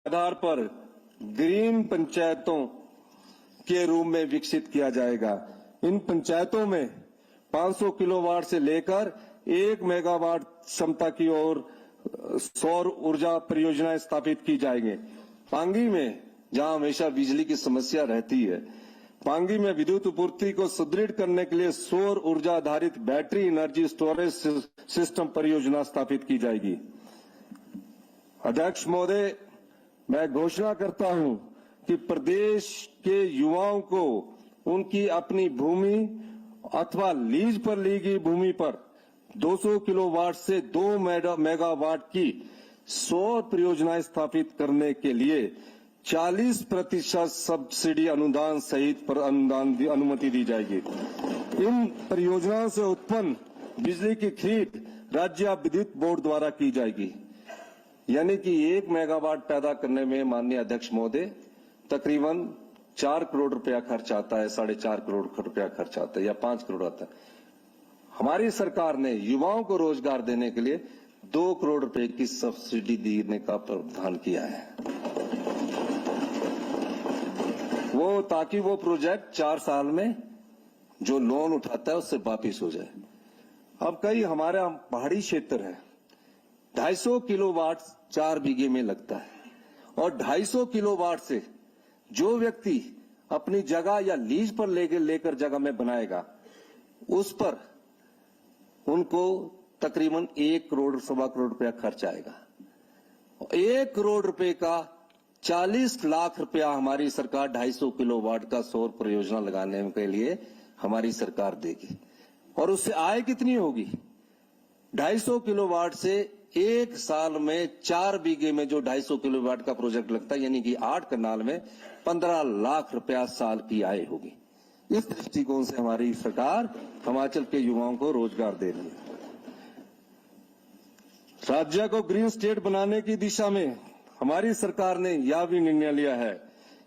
आधार पर ग्रीन पंचायतों के रूप में विकसित किया जाएगा। इन पंचायतों में 500 किलोवाट से लेकर 1 मेगावाट क्षमता की ओर सौर ऊर्जा परियोजनाएं स्थापित की जाएंगी। पांगी में जहां हमेशा बिजली की समस्या रहती है, पांगी में विद्युत आपूर्ति को सुदृढ़ करने के लिए सौर ऊर्जा आधारित बैटरी एनर्जी स्टोरेज सिस्टम परियोजना स्थापित की जाएगी। अध्यक्ष महोदय, मैं घोषणा करता हूं कि प्रदेश के युवाओं को उनकी अपनी भूमि अथवा लीज पर ली गई भूमि पर 200 किलोवाट से 2 मेगावाट की सौर परियोजनाएं स्थापित करने के लिए 40% सब्सिडी अनुदान सहित पर अनुमति दी जाएगी। इन परियोजनाओं से उत्पन्न बिजली की खरीद राज्य विद्युत बोर्ड द्वारा की जाएगी। यानी कि 1 मेगावाट पैदा करने में माननीय अध्यक्ष महोदय तकरीबन 4 करोड़ रुपया खर्च आता है, 4.5 करोड़ रुपया खर्च आता है या 5 करोड़ आता है। हमारी सरकार ने युवाओं को रोजगार देने के लिए 2 करोड़ रुपए की सब्सिडी देने का प्रावधान किया है, वो ताकि वो प्रोजेक्ट 4 साल में जो लोन उठाता है उससे वापिस हो जाए। अब कई हमारा पहाड़ी क्षेत्र है, 250 किलोवाट 4 बीघे में लगता है और 250 किलोवाट से जो व्यक्ति अपनी जगह या लीज पर लेकर जगह में बनाएगा उस पर उनको तकरीबन 1 करोड़ 1.25 करोड़ रुपया खर्च आएगा। 1 करोड़ रुपए का 40 लाख रुपया हमारी सरकार 250 किलोवाट का सौर परियोजना लगाने के लिए हमारी सरकार देगी। और उससे आय कितनी होगी? 250 किलोवाट से 1 साल में 4 बीघे में जो 250 किलोवाट का प्रोजेक्ट लगता है, यानी कि 8 कनाल में 15 लाख रुपया साल की आय होगी। इस दृष्टिकोण से हमारी सरकार हिमाचल के युवाओं को रोजगार दे रही है। राज्य को ग्रीन स्टेट बनाने की दिशा में हमारी सरकार ने यह भी निर्णय लिया है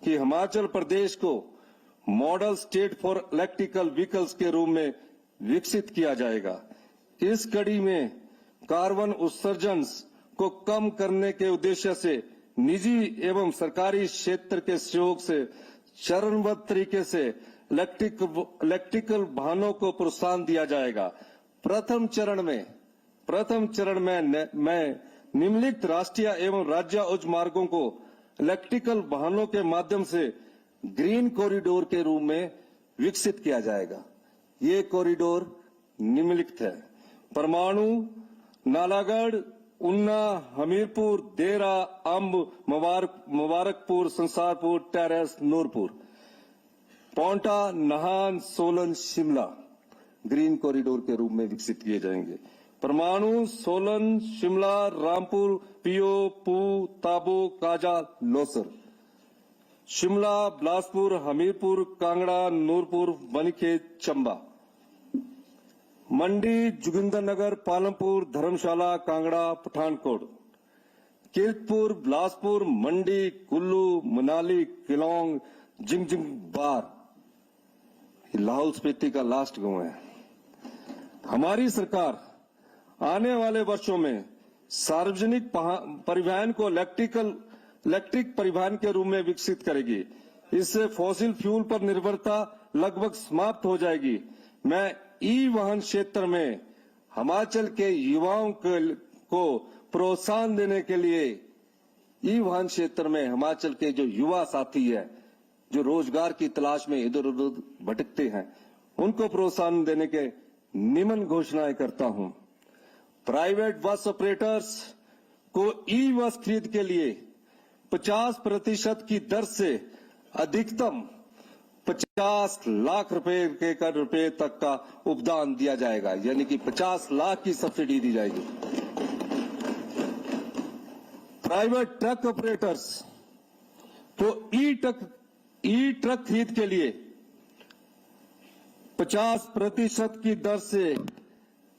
कि हिमाचल प्रदेश को model state for electrical vehicles के रूप में विकसित किया जाएगा। इस कड़ी में कार्बन उत्सर्जन को कम करने के उद्देश्य से निजी एवं सरकारी क्षेत्र के सहयोग से चरणबद्ध तरीके से इलेक्ट्रिकल वाहनों को प्रोत्साहन दिया जाएगा। प्रथम चरण में निम्नलिखित राष्ट्रीय एवं राज्य उच्च मार्गों को इलेक्ट्रिकल वाहनों के माध्यम से ग्रीन कॉरिडोर के रूप में विकसित किया जाएगा। ये कॉरिडोर निम्नलिखित है: परमाणु, Nalagarh, Una, Hamirpur, Dera, Amb, Mubarakpur, Sansarpur, Terrace, Nurpur, Paonta, Nahan, Solan, Shimla green corridor के रूप में विकसित किए जाएंगे। परमाणु, सोलन, शिमला, रामपुर, पियो, पू, ताबो, काजा, लोसर, शिमला, बिलासपुर, हमीरपुर, कांगड़ा, नूरपुर, बनीखेत, चंबा, मंडी, जोगिंदरनगर, पालमपुर, धर्मशाला, कांगड़ा, पठानकोट, कीरतपुर, बिलासपुर, मंडी, कुल्लू, मनाली, किलोंग, जिंगजिंगबार, लाहौल स्पीति का लास्ट गांव है। हमारी सरकार आने वाले वर्षों में सार्वजनिक परिवहन को इलेक्ट्रिक परिवहन के रूप में विकसित करेगी। इससे फॉसिल फ्यूल पर निर्भरता लगभग समाप्त हो जाएगी। मैं ई वाहन क्षेत्र में हिमाचल के युवाओं को प्रोत्साहन देने के लिए ई वाहन क्षेत्र में हिमाचल के जो युवा साथी है, जो रोजगार की तलाश में इधर उधर भटकते हैं, उनको प्रोत्साहन देने के निम्न घोषणाएं करता हूं। प्राइवेट बस ऑपरेटर्स को ई बस खरीद के लिए 50% की दर से अधिकतम 50 लाख रुपए तक का उपदान दिया जाएगा, यानी कि 50 लाख की सब्सिडी दी जाएगी। प्राइवेट ट्रक ऑपरेटर्स को ई ट्रक खरीद के लिए 50% की दर से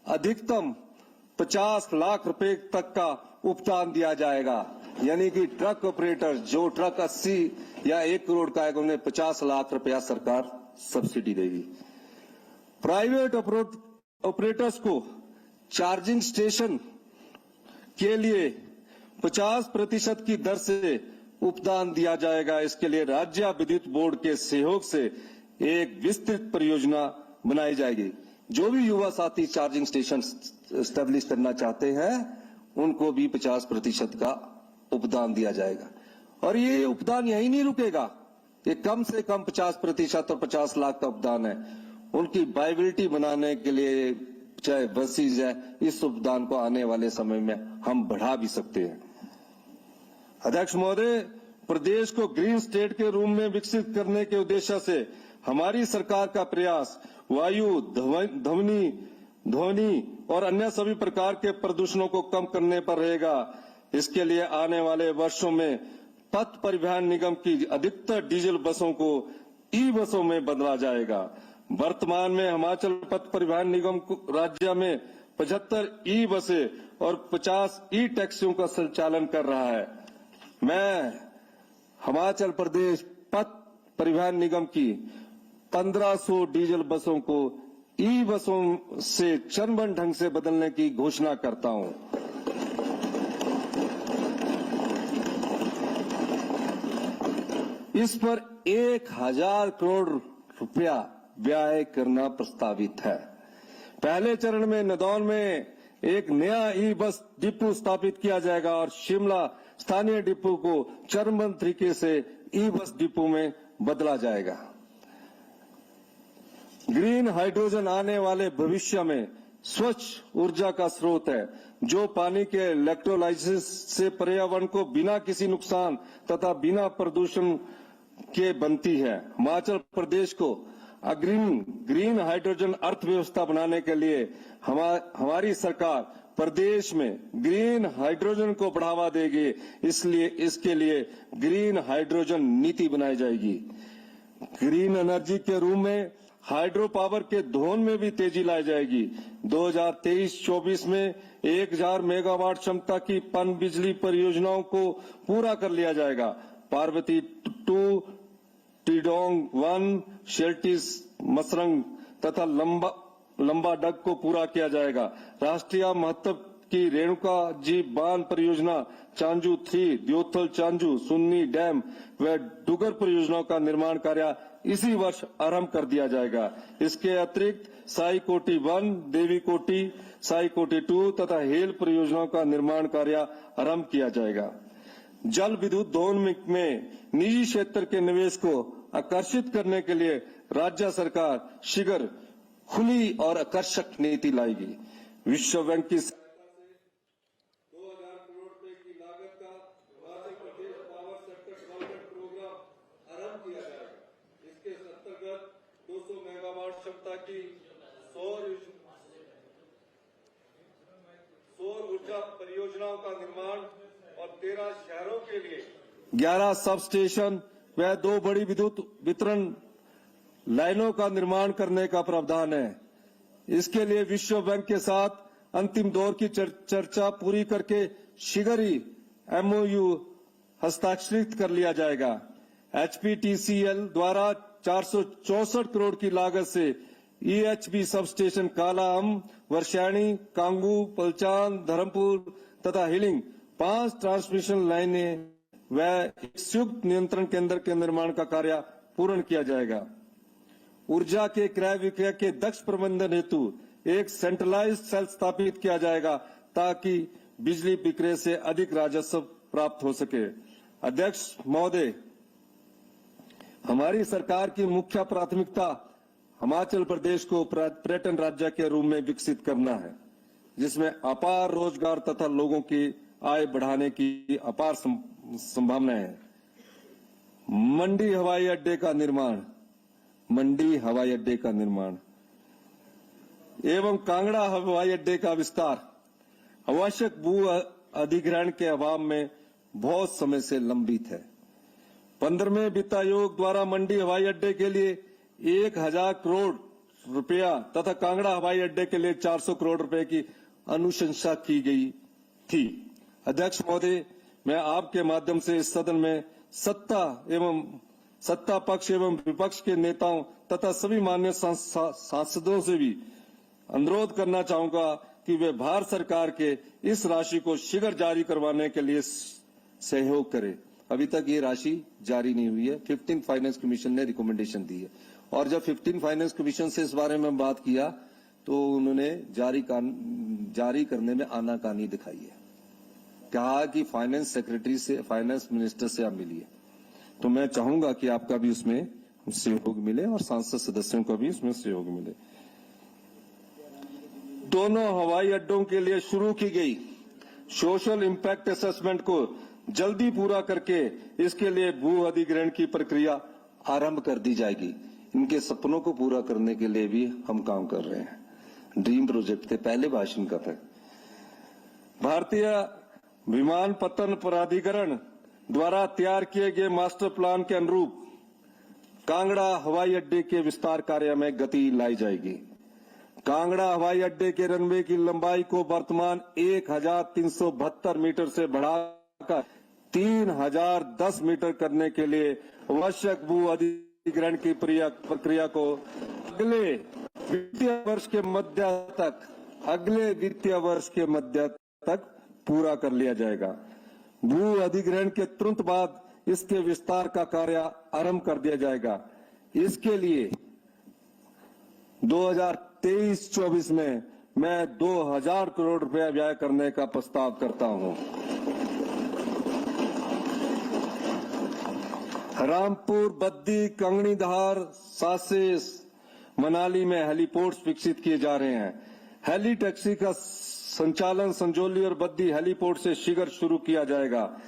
अधिकतम 50 लाख रुपए तक का उपदान दिया जाएगा, यानी कि ट्रक ऑपरेटर जो ट्रक 80 या 1 करोड़ का है उन्हें 50 लाख रुपया सरकार सब्सिडी देगी। प्राइवेट ऑपरेटर्स को चार्जिंग स्टेशन के लिए 50% की दर से उपदान दिया जाएगा। इसके लिए राज्य विद्युत बोर्ड के सहयोग से एक विस्तृत परियोजना बनाई जाएगी। जो भी युवा साथी चार्जिंग स्टेशन एस्टेब्लिश करना चाहते हैं उनको भी 50% का उपदान दिया जाएगा। और ये उपदान यही नहीं रुकेगा, ये कम से कम 50% और 50 लाख का उपदान है। उनकी वायबिलिटी बनाने के लिए चाहे बसेज है, इस उपदान को आने वाले समय में हम बढ़ा भी सकते हैं। अध्यक्ष महोदय, प्रदेश को ग्रीन स्टेट के रूप में विकसित करने के उद्देश्य से हमारी सरकार का प्रयास वायु, ध्वनि और अन्य सभी प्रकार के प्रदूषणों को कम करने पर रहेगा। इसके लिए आने वाले वर्षों में पथ परिवहन निगम की अधिकतर डीजल बसों को ई बसों में बदला जाएगा। वर्तमान में हिमाचल पथ परिवहन निगम राज्य में 75 ई बसें और 50 ई टैक्सियों का संचालन कर रहा है। मैं हिमाचल प्रदेश पथ परिवहन निगम की 1500 डीजल बसों को ई बसों से चरणबद्ध ढंग से बदलने की घोषणा करता हूं। इस पर 1000 करोड़ रुपया व्यय करना प्रस्तावित है। पहले चरण में नदौन में एक नया ई बस डिपो स्थापित किया जाएगा और शिमला स्थानीय डिपो को चरणबद्ध तरीके से ई बस डिपो में बदला जाएगा। ग्रीन हाइड्रोजन आने वाले भविष्य में स्वच्छ ऊर्जा का स्रोत है, जो पानी के इलेक्ट्रोलाइसिस से पर्यावरण को बिना किसी नुकसान तथा बिना प्रदूषण के बनती है। हिमाचल प्रदेश को अग्रणी ग्रीन हाइड्रोजन अर्थव्यवस्था बनाने के लिए हमारी सरकार प्रदेश में ग्रीन हाइड्रोजन को बढ़ावा देगी। इसलिए इसके लिए ग्रीन हाइड्रोजन नीति बनाई जाएगी। ग्रीन एनर्जी के रूप में हाइड्रो पावर के धोन में भी तेजी लाई जाएगी। 2023-24 में 1000 मेगावाट क्षमता की पन बिजली परियोजनाओं को पूरा कर लिया जाएगा। पार्वती 2, टीडोंग 1, शेल्टिस मसरंग तथा लंबा डग को पूरा किया जाएगा। राष्ट्रीय महत्व की रेणुका जी बांध परियोजना, चांजू 3, द्योथल चांजू, सुन्नी डैम व डुगर परियोजनाओं का निर्माण कार्य इसी वर्ष आरंभ कर दिया जाएगा। इसके अतिरिक्त साई कोटी 1, देवी कोटी, साई कोटी 2 तथा हेल परियोजनाओं का निर्माण कार्य आरंभ किया जाएगा। जल विद्युत दोहन में निजी क्षेत्र के निवेश को आकर्षित करने के लिए राज्य सरकार शीघ्र खुली और आकर्षक नीति लाएगी। विश्व बैंक की 2000 करोड़ रुपए की लागत का Himachal Pradesh power sector development programme आरंभ किया जाएगा। इसके अंतर्गत 200 मेगावाट क्षमता की सौर ऊर्जा परियोजनाओं का निर्माण और 13 शहरों के लिए 11 सब स्टेशन व 2 बड़ी विद्युत वितरण लाइनों का निर्माण करने का प्रावधान है। इसके लिए विश्व बैंक के साथ अंतिम दौर की चर्चा पूरी करके शीघ्र ही MOU हस्ताक्षरित कर लिया जाएगा। HPTCL द्वारा 464 करोड़ की लागत से EHB sub station Kala Amb, Varshani, Kangu, Palchan, Dharampur तथा हिलिंग 5 ट्रांसमिशन लाइनें व एक संयुक्त नियंत्रण केंद्र के निर्माण का कार्य पूर्ण किया जाएगा। ऊर्जा के क्रय विक्रय के दक्ष प्रबंधन हेतु एक सेंट्रलाइज्ड सेल स्थापित किया जाएगा ताकि बिजली विक्रय से अधिक राजस्व प्राप्त हो सके। अध्यक्ष महोदय, हमारी सरकार की मुख्य प्राथमिकता हिमाचल प्रदेश को पर्यटन राज्य के रूप में विकसित करना है, जिसमें अपार रोजगार तथा लोगों की आय बढ़ाने की अपार संभावनाएं है। मंडी हवाई अड्डे का निर्माण एवं कांगड़ा हवाई अड्डे का विस्तार आवश्यक भू अधिग्रहण के अभाव में बहुत समय से लंबित है। 15वें वित्त आयोग द्वारा मंडी हवाई अड्डे के लिए 1000 करोड़ रुपया तथा कांगड़ा हवाई अड्डे के लिए 400 करोड़ रुपए की अनुशंसा की गई थी। अध्यक्ष महोदय, मैं आपके माध्यम से इस सदन में सत्ता पक्ष एवं विपक्ष के नेताओं तथा सभी माननीय सांसदों से भी अनुरोध करना चाहूंगा कि वे भारत सरकार के इस राशि को शीघ्र जारी करवाने के लिए सहयोग करें। अभी तक ये राशि जारी नहीं हुई है। 15 फाइनेंस कमीशन ने रिकमेंडेशन दी है और जब 15 फाइनेंस कमीशन से इस बारे में बात किया तो उन्होंने जारी करने में आनाकानी दिखाई है। कहा कि फाइनेंस सेक्रेटरी से, फाइनेंस मिनिस्टर से आप मिलिए। तो मैं चाहूंगा कि आपका भी उसमें सहयोग मिले और सांसद सदस्यों का भी उसमें सहयोग मिले। दोनों हवाई अड्डों के लिए शुरू की गई सोशल इम्पैक्ट असेसमेंट को जल्दी पूरा करके इसके लिए भू अधिग्रहण की प्रक्रिया आरंभ कर दी जाएगी। इनके सपनों को पूरा करने के लिए भी हम काम कर रहे हैं। ड्रीम प्रोजेक्ट थे, पहले भाषण का था। भारतीय विमानपत्तन प्राधिकरण द्वारा तैयार किए गए मास्टर प्लान के अनुरूप कांगड़ा हवाई अड्डे के विस्तार कार्य में गति लाई जाएगी। कांगड़ा हवाई अड्डे के रनवे की लंबाई को वर्तमान 1372 मीटर से बढ़ाकर 3010 मीटर करने के लिए आवश्यक भू अधिग्रहण की प्रक्रिया को अगले वित्तीय वर्ष के मध्य तक पूरा कर लिया जाएगा। भू अधिग्रहण के तुरंत बाद इसके विस्तार का कार्य आरंभ कर दिया जाएगा। इसके लिए 2023-24 में मैं 2000 करोड़ रुपया व्यय करने का प्रस्ताव करता हूं। रामपुर, बद्दी, कंगनी धार, सासेस, मनाली में हेलीपोर्ट्स विकसित किए जा रहे हैं। हेली टैक्सी का संचालन संजौली और बद्दी हेलीपोर्ट से शीघ्र शुरू किया जाएगा।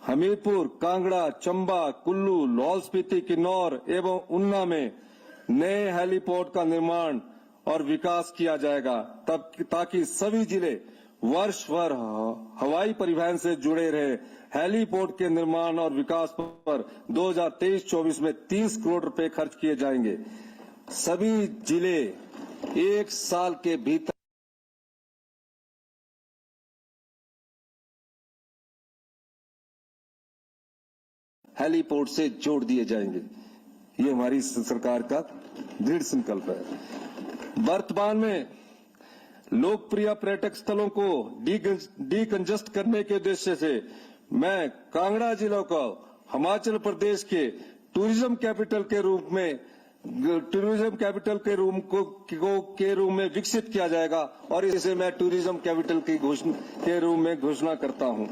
हमीरपुर, कांगड़ा, चंबा, कुल्लू, लाहौल स्पीति, किन्नौर एवं उन्ना में नए हेलीपोर्ट का निर्माण और विकास किया जाएगा ताकि सभी जिले वर्ष भर हवाई परिवहन से जुड़े रहे। हेलीपोर्ट के निर्माण और विकास पर 2023-24 में 30 करोड़ रुपए खर्च किए जाएंगे। सभी जिले एक साल के भीतर हेलीपोर्ट से जोड़ दिए जाएंगे। ये हमारी सरकार का दृढ़ संकल्प है। वर्तमान में लोकप्रिय पर्यटक स्थलों को डीकंजस्ट करने के उद्देश्य से मैं कांगड़ा जिला को हिमाचल प्रदेश के टूरिज्म कैपिटल के रूप में विकसित किया जाएगा और इसे मैं टूरिज्म कैपिटल के रूप में घोषणा करता हूं।